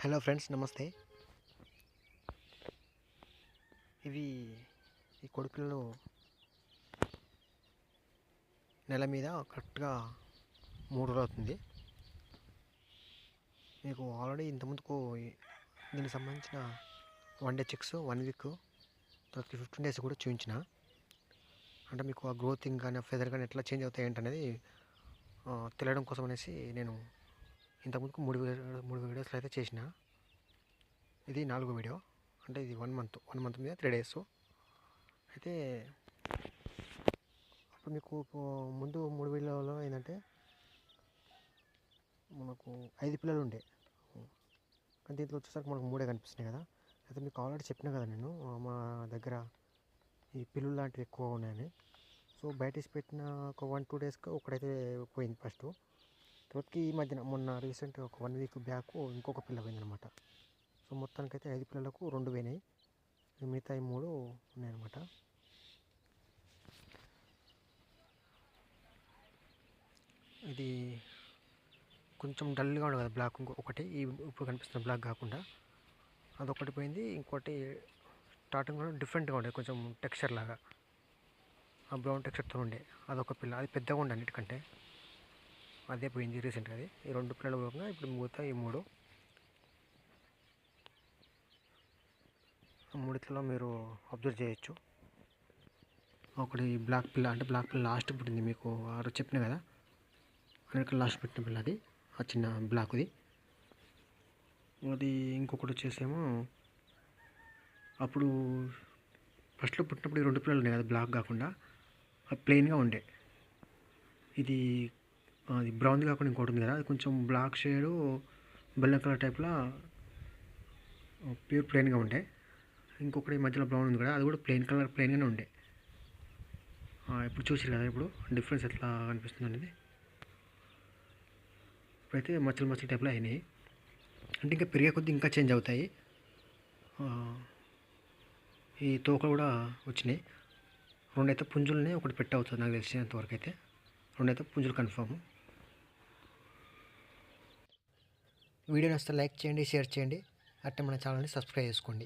Hello friends, నమస్తే. ఇవి ఈ కొడుకులలో నెల మీద కరెక్ట్గా 3 రోజులు అవుతుంది. మీకు ఆల్రెడీ ఇంతకుముందుకు దీనికి సంబంధించిన 1 డే చెక్స్ 1 వీక్ తర్వాత 15 డేస్ కూడా చూపించిన. అంటే మీకు ఆ గ్రోతింగ్ కానీ ఫెదర్ కానీ ఎట్లా చేంజ్ అవుతాయి ఏంటనేది తెలియడం కోసం అనేసి నేను ఇంతకుముందుకు 3 వీడియోస్లో అయితే చేసిన. ఇది 4వ వీడియో. అంటే ఇది 1 మంత్ మీద 3 డేస్. అయితే అప్పుడు మీకు ముందు 3 వీడియోలలో ఏంటంటే మనకు 5 పిల్లలు ఉండే, కానీ దీంట్లో వచ్చేసరికి మనకు 3 కనిపిస్తున్నాయి కదా. అయితే మీకు ఆల్రెడీ చెప్పినా కదా నేను, మా దగ్గర ఈ పిల్లులు లాంటివి ఎక్కువ ఉన్నాయని. సో బయట పెట్టిన ఒక 1-2 డేస్కి ఒకటైతే పోయింది ఫస్ట్. తర్వాతకి ఈ మధ్యన మొన్న రీసెంట్గా ఒక 1 వీక్ బ్యాక్ ఇంకొక పిల్ల పోయిందనమాట. సో మొత్తానికైతే 5 పిల్లలకు 2 పోయినాయి, మిగతా 3 ఉన్నాయన్నమాట. ఇది కొంచెం డల్గా ఉండదు కదా బ్లాక్, ఇంకొకటి ఇప్పుడు కనిపిస్తున్న బ్లాక్ కాకుండా అదొకటి పోయింది. ఇంకోటి స్టార్టింగ్ కూడా డిఫరెంట్గా ఉండే, కొంచెం టెక్స్చర్ లాగా ఆ బ్రౌన్ టెక్స్చర్తో ఉండే అదొక పిల్ల. అది పెద్దగా ఉండే అన్నిటికంటే, అదే పోయింది రీసెంట్గా. అది ఈ 2 పిల్లలు పోగా ఇప్పుడు మిగతా ఈ 3. మూడిట్లో మీరు అబ్జర్వ్ చేయొచ్చు. ఒకటి బ్లాక్ పిల్ల, అంటే బ్లాక్ పిల్ల లాస్ట్ పుట్టింది, మీకు ఆ రోజు చెప్పిన కదా అన్నిటికీ లాస్ట్ పెట్టిన పిల్ల అది, ఆ చిన్న బ్లాక్ది. అది ఇంకొకటి వచ్చేసేమో అప్పుడు ఫస్ట్లో పుట్టినప్పుడు ఈ 2 పిల్లలు ఉన్నాయి కదా బ్లాక్ కాకుండా, అది ప్లెయిన్గా ఉండే. ఇది అది బ్రౌన్ది కాకుండా ఇంకోటి ఉంది కదా, అది కొంచెం బ్లాక్ షేడు బెల్లం కలర్ టైప్లో ప్యూర్ ప్లెయిన్గా ఉండే. ఇంకొకటి మధ్యలో బ్రౌన్ ఉంది కదా, అది కూడా ప్లెయిన్గానే ఉండే. ఇప్పుడు చూసారు కదా ఇప్పుడు డిఫరెన్స్ ఎట్లా కనిపిస్తుంది అనేది. ఇప్పుడైతే మచ్చలు టైప్లో అయినాయి, అంటే ఇంకా పెరిగే కొద్దీ ఇంకా చేంజ్ అవుతాయి. ఈ తోకలు కూడా వచ్చినాయి. 2 అయితే పుంజులని, ఒకటి పెట్టవుతుంది నాకు తెలిసినంతవరకు అయితే. 2 అయితే పుంజులు కన్ఫర్మ్. వీడియో నచ్చితే లైక్ చేయండి, షేర్ చేయండి, అట్టే మన ఛానల్ని సబ్స్క్రైబ్ చేసుకోండి.